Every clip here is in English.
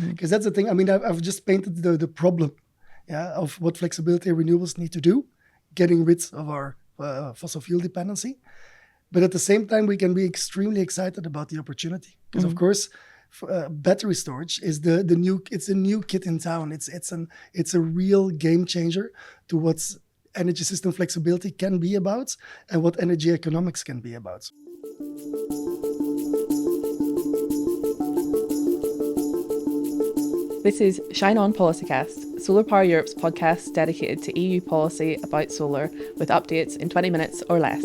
Because that's the thing. I mean, I've just painted the problem, of what flexibility and renewables need to do, getting rid of our fossil fuel dependency. But at the same time, we can be extremely excited about the opportunity because, of course, battery storage is the new kid in town. It's a real game changer to what energy system flexibility can be about and what energy economics can be about. This is Shine On Policycast, SolarPower Europe's podcast dedicated to EU policy about solar, with updates in 20 minutes or less.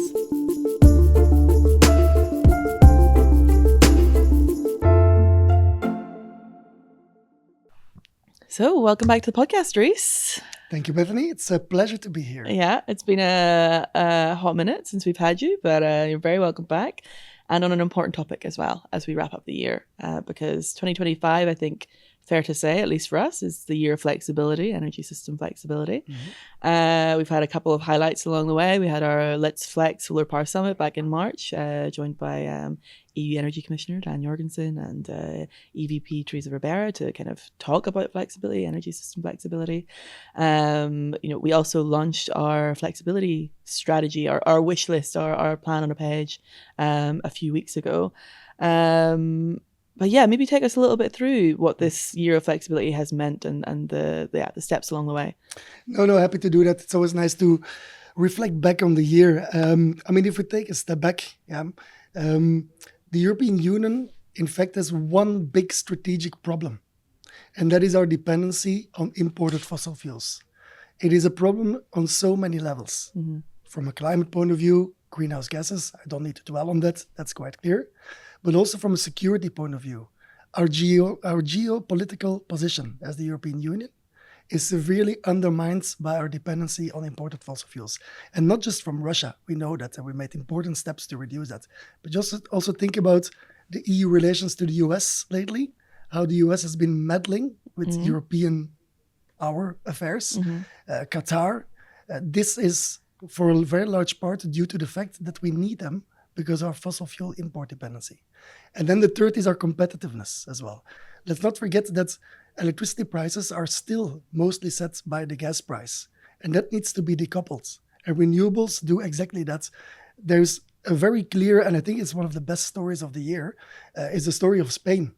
So, welcome back to the podcast, Dries. Thank you, Bethany. It's a pleasure to be here. Yeah, it's been a hot minute since we've had you, but you're very welcome back. And on an important topic as well, as we wrap up the year, because 2025, I think, fair to say, at least for us, is the year of flexibility, energy system flexibility. We've had a couple of highlights along the way. We had our Let's Flex Solar Power Summit back in March, joined by EU Energy Commissioner Dan Jorgensen and EVP Teresa Ribera to kind of talk about flexibility, energy system flexibility. We also launched our flexibility strategy, our wish list, our plan on a page a few weeks ago. But yeah, maybe take us a little bit through what this year of flexibility has meant and the steps along the way. No, happy to do that. It's always nice to reflect back on the year. If we take a step back, the European Union, in fact, has one big strategic problem, and that is our dependency on imported fossil fuels. It is a problem on so many levels. From a climate point of view, greenhouse gases, I don't need to dwell on that, that's quite clear. But also from a security point of view, our geopolitical position as the European Union is severely undermined by our dependency on imported fossil fuels. And not just from Russia, we know that, and we made important steps to reduce that. But just also think about the EU relations to the US lately, how the US has been meddling with our affairs, Qatar. This is for a very large part due to the fact that we need them because of our fossil fuel import dependency. And then the third is our competitiveness as well. Let's not forget that electricity prices are still mostly set by the gas price, and that needs to be decoupled. And renewables do exactly that. There's a very clear, and I think it's one of the best stories of the year, is the story of Spain.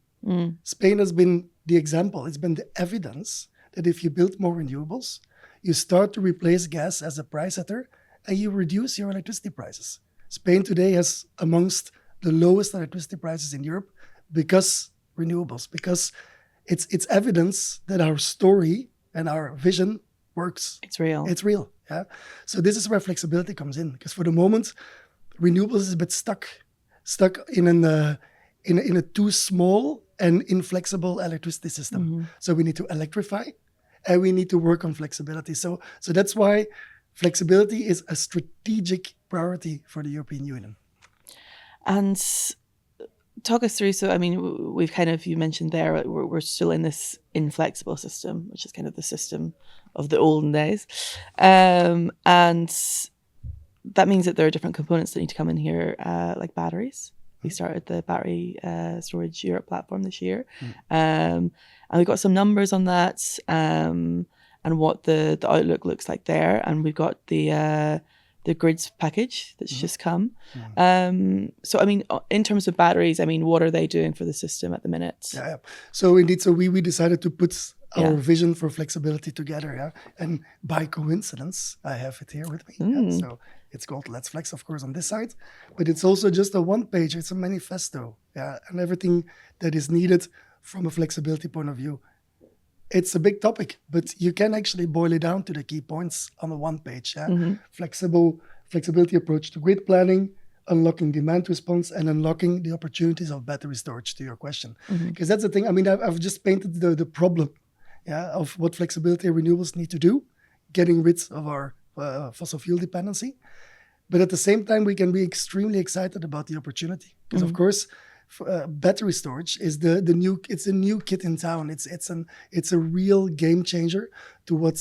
Spain has been the example. It's been the evidence that if you build more renewables, you start to replace gas as a price setter, and you reduce your electricity prices. Spain today has amongst the lowest electricity prices in Europe because renewables, because it's evidence that our story and our vision works. It's real. It's real. Yeah. So this is where flexibility comes in, because for the moment, renewables is a bit stuck in a too small and inflexible electricity system. So we need to electrify, and we need to work on flexibility. So that's why flexibility is a strategic priority for the European Union. And talk us through, we've you mentioned there, we're still in this inflexible system, which is kind of the system of the olden days. And that means that there are different components that need to come in here, like batteries. We started the Battery Storage Europe platform this year. And we've got some numbers on that and what the outlook looks like there. And we've got the grids package that's just come. In terms of batteries, what are they doing for the system at the minute? Yeah. So indeed, we decided to put our vision for flexibility together. And by coincidence, I have it here with me. So it's called Let's Flex, of course, on this side. But it's also just a one page. It's a manifesto. And everything that is needed from a flexibility point of view. It's a big topic, but you can actually boil it down to the key points on the one page. Flexibility approach to grid planning, unlocking demand response, and unlocking the opportunities of battery storage, to your question. Because that's the thing. I've just painted the problem of what flexibility and renewables need to do, getting rid of our fossil fuel dependency. But at the same time, we can be extremely excited about the opportunity. Because of course, battery storage is the new kid in town. It's a real game changer to what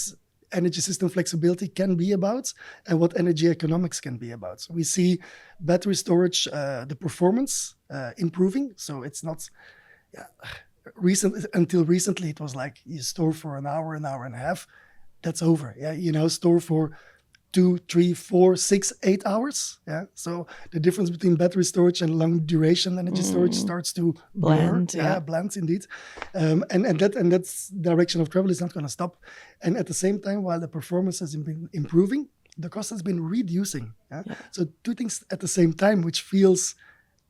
energy system flexibility can be about and what energy economics can be about. So we see battery storage, the performance improving. So it's not until recently, it was like you store for an hour and a half. That's over. Yeah, you now store for 2, 3, 4, 6, 8 hours. Yeah. So the difference between battery storage and long duration energy storage starts to Blend, blur. yeah. Blend indeed. And that's direction of travel is not going to stop. And at the same time, while the performance has been improving, the cost has been reducing. Yeah? Yeah. So two things at the same time, which feels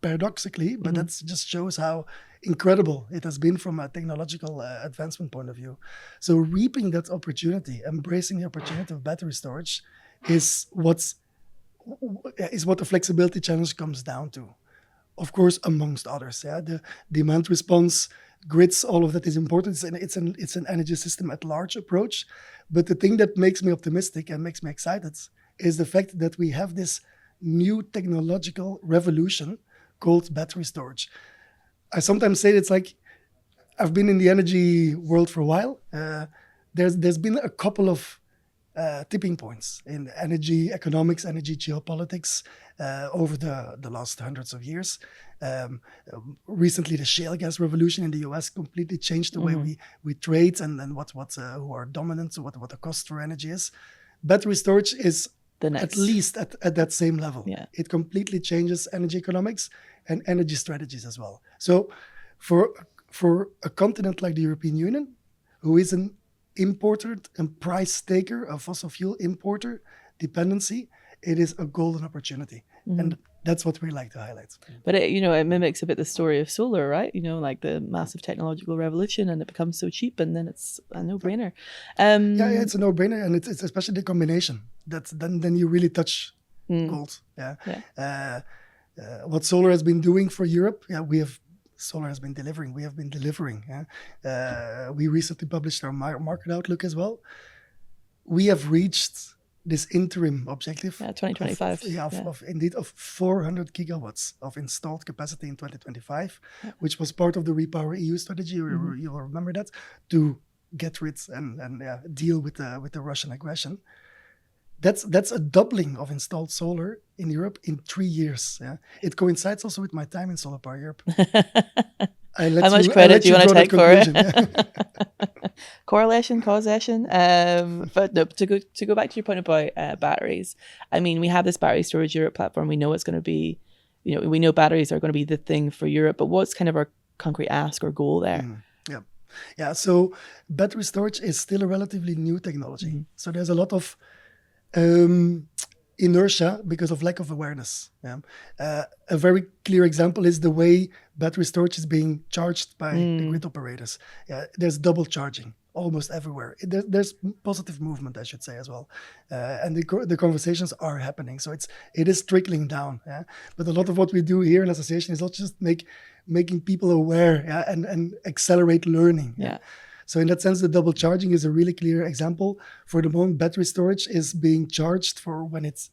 paradoxically, but that just shows how incredible it has been from a technological advancement point of view. So reaping that opportunity, embracing the opportunity of battery storage, is what the flexibility challenge comes down to. Of course, amongst others, yeah, the demand response, grids, all of that is important. It's an energy system at large approach. But the thing that makes me optimistic and makes me excited is the fact that we have this new technological revolution called battery storage. I sometimes say it's like I've been in the energy world for a while. There's been a couple of tipping points in energy economics, energy geopolitics over the last hundreds of years. Recently, the shale gas revolution in the US completely changed the way we trade and who are dominant, what the cost for energy is. Battery storage is at least at that same level. Yeah. It completely changes energy economics and energy strategies as well. So for a continent like the European Union, who is an importer and price taker, a fossil fuel importer dependency, it is a golden opportunity. And that's what we like to highlight. But it mimics a bit the story of solar, right? Like the massive technological revolution, and it becomes so cheap, and then it's a no-brainer. It's a no-brainer, and it's especially the combination. Then you really touch gold. Yeah. What solar has been doing for Europe, solar has been delivering. We have been delivering. Yeah? We recently published our market outlook as well. We have reached this interim objective. 2025. Of 400 gigawatts of installed capacity in 2025, which was part of the Repower EU strategy. You'll remember that, to get rid and deal with the Russian aggression. That's a doubling of installed solar in Europe in 3 years. Yeah, it coincides also with my time in SolarPower Europe. How much credit do you want to take for it? Correlation, causation. But no, to go back to your point about batteries, I mean, we have this Battery Storage Europe platform. We know it's going to be, we know batteries are going to be the thing for Europe, but what's kind of our concrete ask or goal there? Yeah. So battery storage is still a relatively new technology. So there's a lot of inertia because of lack of awareness. Yeah. A very clear example is the way battery storage is being charged by the grid operators. Yeah, there's double charging almost everywhere. There's positive movement, I should say, as well. And the conversations are happening. So it is trickling down. Yeah? But a lot of what we do here in association is not just making people aware, and accelerate learning. Yeah. So in that sense, the double charging is a really clear example. For the moment, battery storage is being charged for when it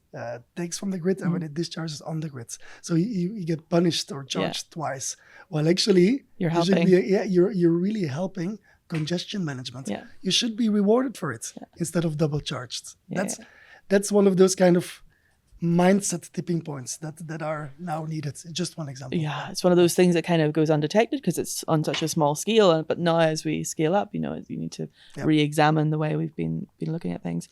takes from the grid and when it discharges on the grid. So you get punished or charged twice. While actually, you're helping. You're really helping congestion management. Yeah. You should be rewarded for it instead of double charged. That's one of those kind of mindset tipping points that are now needed. Just one example. Yeah, it's one of those things that kind of goes undetected because it's on such a small scale. But now, as we scale up, you need to re-examine the way we've been looking at things.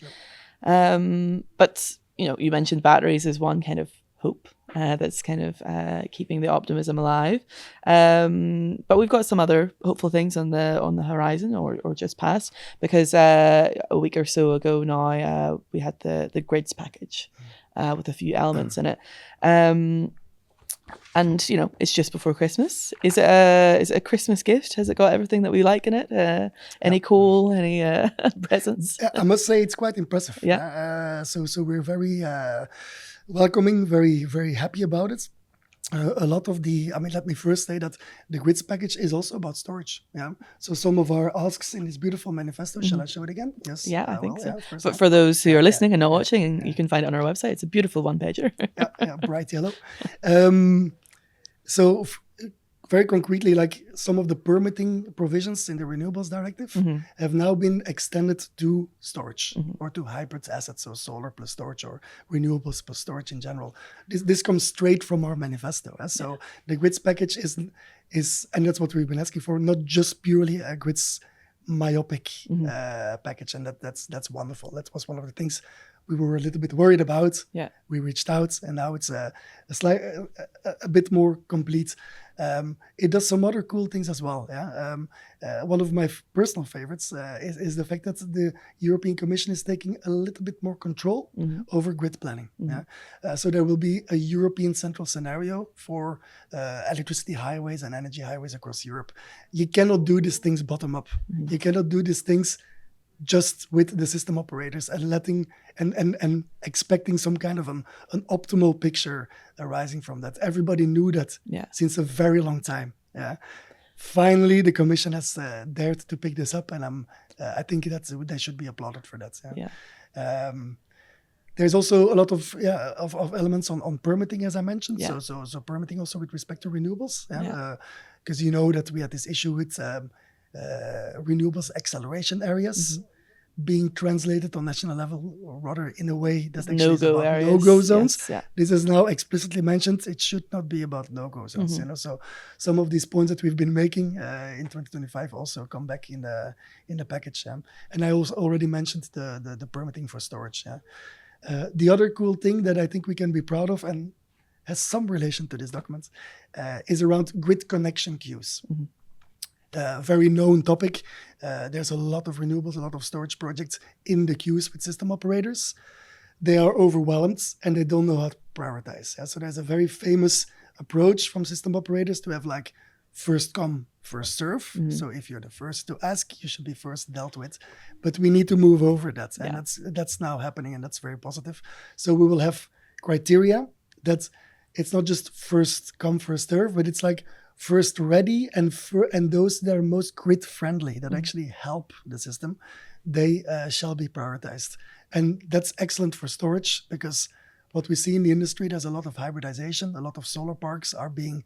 But you mentioned batteries as one kind of hope that's kind of keeping the optimism alive. But we've got some other hopeful things on the horizon or just past, because a week or so ago now we had the grids package. With a few elements in it. And it's just before Christmas. Is it a Christmas gift? Has it got everything that we like in it? Any coal, any presents? I must say it's quite impressive. Yeah. So we're very welcoming, very, very happy about it. A lot of let me first say that the grids package is also about storage. Yeah. So some of our asks in this beautiful manifesto, shall I show it again? Yes. Yeah, I think so. But for those who are listening and not watching, you can find it on our website. It's a beautiful one-pager. Bright yellow. So very concretely, like some of the permitting provisions in the Renewables Directive have now been extended to storage or to hybrid assets, so solar plus storage or renewables plus storage in general. This comes straight from our manifesto. So the grids package is, and that's what we've been asking for, not just purely a grids myopic package, and that's wonderful. That was one of the things we were a little bit worried about. Yeah. We reached out, and now it's a bit more complete. It does some other cool things as well. Yeah. One of my personal favorites is the fact that the European Commission is taking a little bit more control over grid planning. Yeah. So there will be a European central scenario for electricity highways and energy highways across Europe. You cannot do these things bottom up. You cannot do these things just with the system operators and letting and expecting some kind of an optimal picture arising from that. Everybody knew that since a very long time. Yeah. Finally, the Commission has dared to pick this up, and I think they should be applauded for that. Yeah. There's also a lot of elements on permitting, as I mentioned. Yeah. So permitting also with respect to renewables. Because you know that we had this issue with renewables acceleration areas being translated on national level, or rather in a way that's actually no-go areas. No-go zones. Yes, yeah. This is now explicitly mentioned. It should not be about no-go zones. You know, so some of these points that we've been making in 2025 also come back in the package. And I also already mentioned the permitting for storage. The other cool thing that I think we can be proud of, and has some relation to this document, is around grid connection queues. Very known topic. There's a lot of renewables, a lot of storage projects in the queues with system operators. They are overwhelmed and they don't know how to prioritize. So there's a very famous approach from system operators to have like first come, first serve. So if you're the first to ask, you should be first dealt with. But we need to move over that. And that's now happening, and that's very positive. So we will have criteria that it's not just first come, first serve, but it's like first ready, and those that are most grid friendly, that actually help the system, they shall be prioritized. And that's excellent for storage, because what we see in the industry, there's a lot of hybridization, a lot of solar parks are being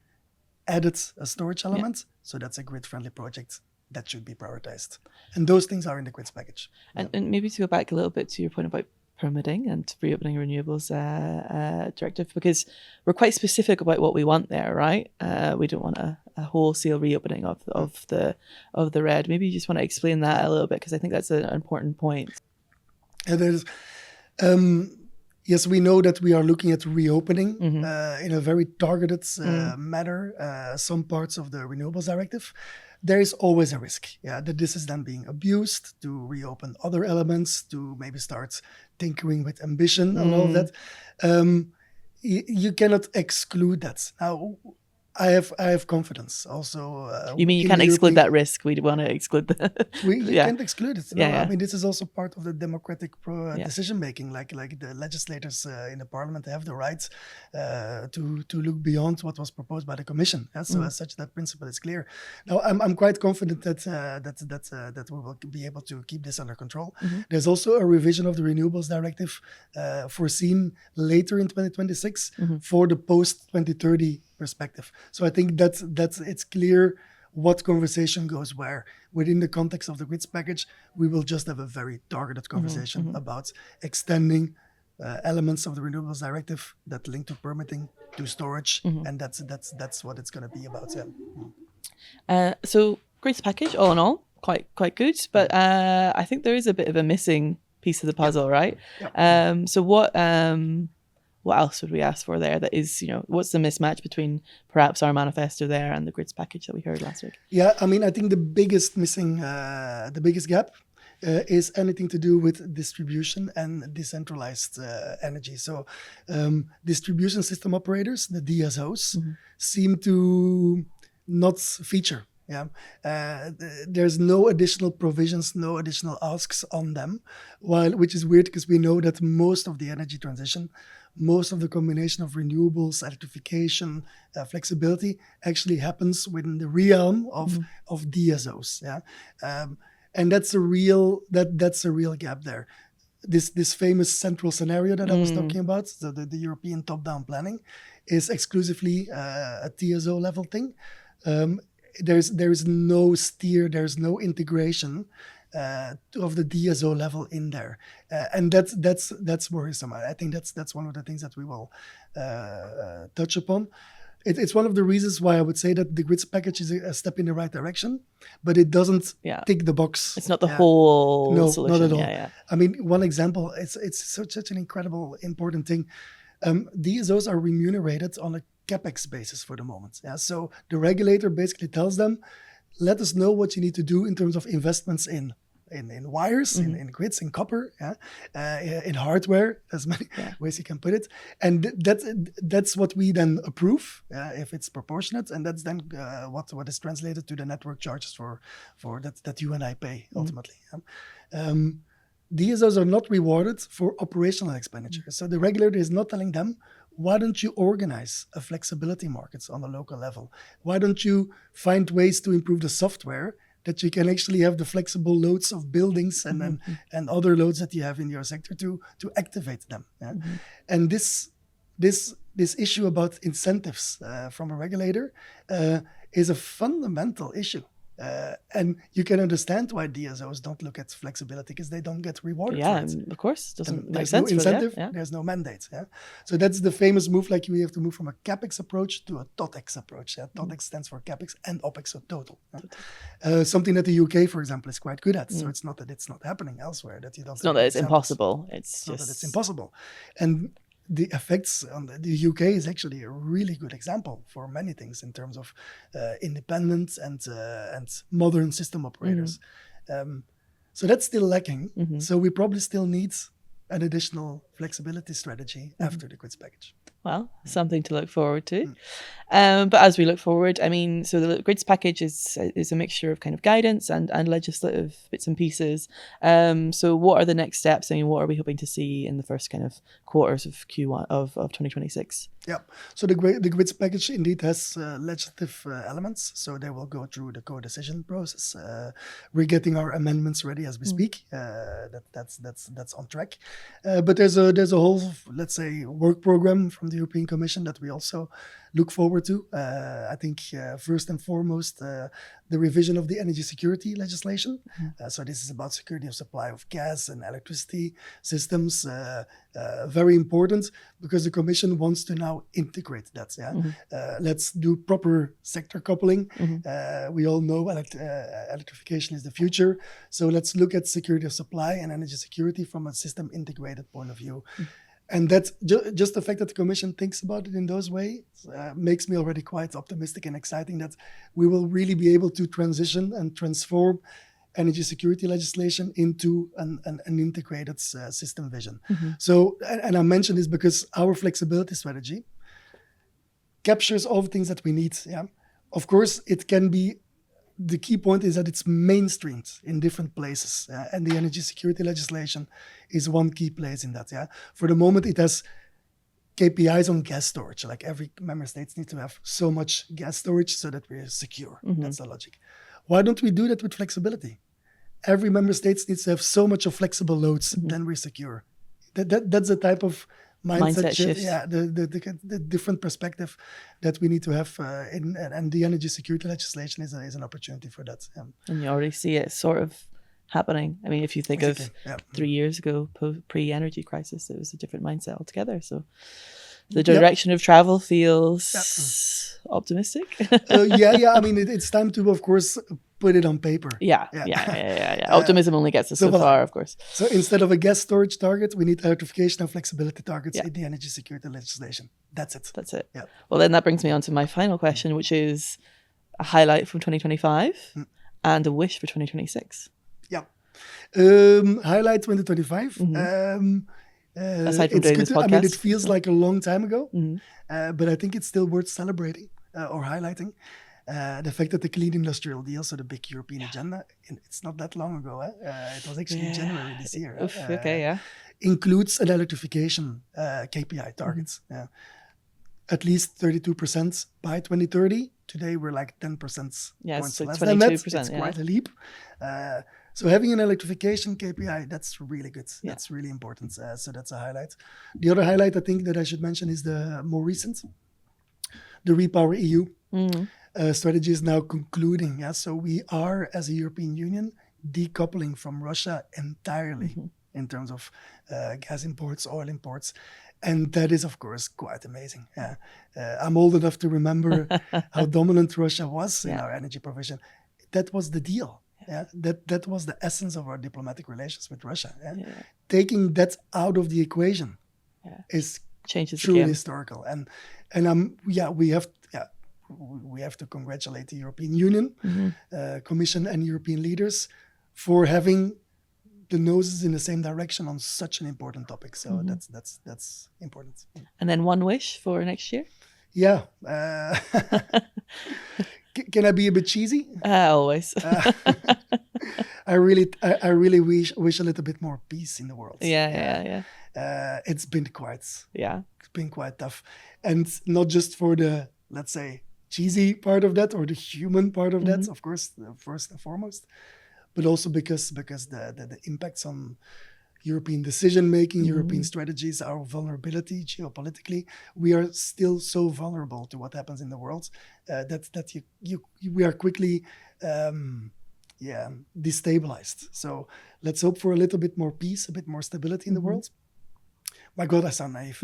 added a storage element. So that's a grid friendly project that should be prioritized. And those things are in the grids package. And maybe to go back a little bit to your point about permitting and reopening renewables directive, because we're quite specific about what we want there, right? We don't want a wholesale reopening of the RED. Maybe you just want to explain that a little bit, because I think that's an important point. There's, yes, we know that we are looking at reopening in a very targeted manner some parts of the Renewables Directive. There is always a risk, that this is then being abused to reopen other elements, to maybe start tinkering with ambition and all of that. You cannot exclude that. Now, I have confidence also. You mean you can't exclude that risk? We want to exclude that. You can't exclude it. No, I mean, this is also part of the democratic decision making. Like the legislators in the parliament have the right to look beyond what was proposed by the Commission. So as such, that principle is clear. Now, I'm quite confident that we will be able to keep this under control. There's also a revision of the Renewables Directive foreseen later in 2026 for the post 2030 perspective. So I think that's it's clear what conversation goes where. Within the context of the grids package, we will just have a very targeted conversation about extending elements of the Renewables Directive that link to permitting, to storage, and that's what it's going to be about. So grids package, all in all, quite good, but I think there is a bit of a missing piece of the puzzle, right? So what else would we ask for there that is, what's the mismatch between perhaps our manifesto there and the grids package that we heard last week? Yeah, I mean, I think the biggest gap is anything to do with distribution and decentralized energy. So distribution system operators, the DSOs, seem to not feature. There's no additional provisions, no additional asks on them, which is weird because we know that most of the energy transition, most of the combination of renewables, electrification, flexibility actually happens within the realm of DSOs. And that's a real gap there. This famous central scenario that I was talking about, the European top-down planning, is exclusively a TSO level thing. um, there's no steer, there's no integration of the DSO level in there, and that's worrisome. I think that's one of the things that we will touch upon. It's one of the reasons why I would say that the grids package is a step in the right direction, but it doesn't tick the box. It's not the whole no, solution. not at all. Yeah. I mean, one example, it's such an incredible, important thing. DSOs are remunerated on a capex basis for the moment. Yeah, so the regulator basically tells them, let us know what you need to do in terms of investments in wires, in grids, in copper, in hardware, as many ways you can put it. And that's what we then approve, if it's proportionate. And that's then what is translated to the network charges for that you and I pay ultimately. DSOs are not rewarded for operational expenditure. So the regulator is not telling them, why don't you organize a flexibility markets on a local level? Why don't you find ways to improve the software that you can actually have the flexible loads of buildings and other loads that you have in your sector to activate them. Yeah? And this issue about incentives from a regulator is a fundamental issue. And you can understand why DSOs don't look at flexibility, because they don't get rewarded for it. Of course. Doesn't make there's sense. no incentive, there's no mandate. Yeah? So that's the famous move, like we have to move from a CapEx approach to a TOTEX approach. Yeah? TOTEX stands for CapEx and OpEx, so total. Yeah? Something that the UK, for example, is quite good at. So it's not that it's not happening elsewhere, that you don't. It's not that it's impossible. It's not just that it's impossible. And the effects on the UK is actually a really good example for many things in terms of independent and modern system operators. So that's still lacking. So we probably still need an additional flexibility strategy after the grids package. Well, something to look forward to. But as we look forward, I mean, so the grids package is a mixture of kind of guidance and legislative bits and pieces. So what are the next steps? I mean, what are we hoping to see in the first kind of quarters of Q1 of 2026? Yeah, so the grids package indeed has legislative elements. So they will go through the co-decision process. We're getting our amendments ready as we speak. That's on track. But there's a whole, let's say, work program from the European Commission that we also look forward to. I think first and foremost, the revision of the energy security legislation. So this is about security of supply of gas and electricity systems. Very important, because the Commission wants to now integrate that. Yeah, let's do proper sector coupling. We all know electrification is the future. So let's look at security of supply and energy security from a system integrated point of view. And that's just the fact that the Commission thinks about it in those ways makes me already quite optimistic and exciting that we will really be able to transition and transform energy security legislation into an integrated system vision. So, and I mention this because our flexibility strategy captures all the things that we need. Yeah, of course, it can be. The key point is that it's mainstreamed in different places, and the energy security legislation is one key place in that. Yeah, for the moment, it has KPIs on gas storage. Like every member states need to have so much gas storage so that we're secure. That's the logic. Why don't we do that with flexibility? Every member state needs to have so much of flexible loads, then we're secure. That's the type of mindset shift. Yeah, the different perspective that we need to have, and the energy security legislation is an opportunity for that. And you already see it sort of happening. I mean, if you think of 3 years ago, pre-energy crisis, it was a different mindset altogether. So the direction of travel feels optimistic. I mean, it's time to, of course, put it on paper. Yeah. Optimism only gets us so far, of course. So instead of a gas storage target, we need electrification and flexibility targets in the energy security legislation. That's it. Yeah. Well, then that brings me on to my final question, which is a highlight from 2025 and a wish for 2026. Yeah. Highlight 2025. Aside from doing this podcast. I mean, it feels like a long time ago, but I think it's still worth celebrating or highlighting. The fact that the Clean Industrial Deal, so the big European agenda, it's not that long ago. It was actually in January this year. Includes an electrification KPI targets. At least 32% by 2030. Today we're like 10% points less than that. It's quite a leap. So having an electrification KPI, that's really good. That's really important. So that's a highlight. The other highlight I think that I should mention is the more recent, the Repower EU. strategy is now concluding. Yeah, so we are, as a European Union, decoupling from Russia entirely in terms of gas imports, oil imports. And that is, of course, quite amazing. Yeah. I'm old enough to remember how dominant Russia was in our energy provision. That was the deal. Yeah, that was the essence of our diplomatic relations with Russia. Yeah? Taking that out of the equation is changes truly again. historical. And we have to congratulate the European Union, Commission, and European leaders for having the noses in the same direction on such an important topic. So that's important. And then one wish for next year? Yeah. Can I be a bit cheesy? Always. I really wish a little bit more peace in the world. Yeah. It's been quite tough, and not just for the, let's say, cheesy part of that or the human part of that, of course, first and foremost, but also because the impacts on European decision making, European strategies, our vulnerability geopolitically, we are still so vulnerable to what happens in the world that we are quickly destabilized. So let's hope for a little bit more peace, a bit more stability in the world. My God, I sound naive.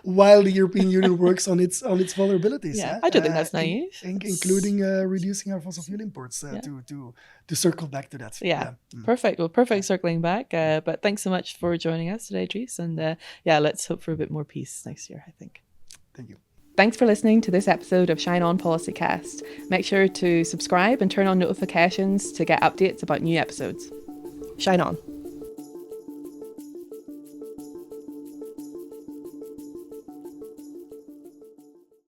While the European Union works on its vulnerabilities. Yeah, I don't think that's naive. Including reducing our fossil fuel imports to circle back to that. Yeah. Perfect. Well, perfect circling back. But thanks so much for joining us today, Dries. And let's hope for a bit more peace next year, I think. Thank you. Thanks for listening to this episode of Shine On Policycast. Make sure to subscribe and turn on notifications to get updates about new episodes. Shine on.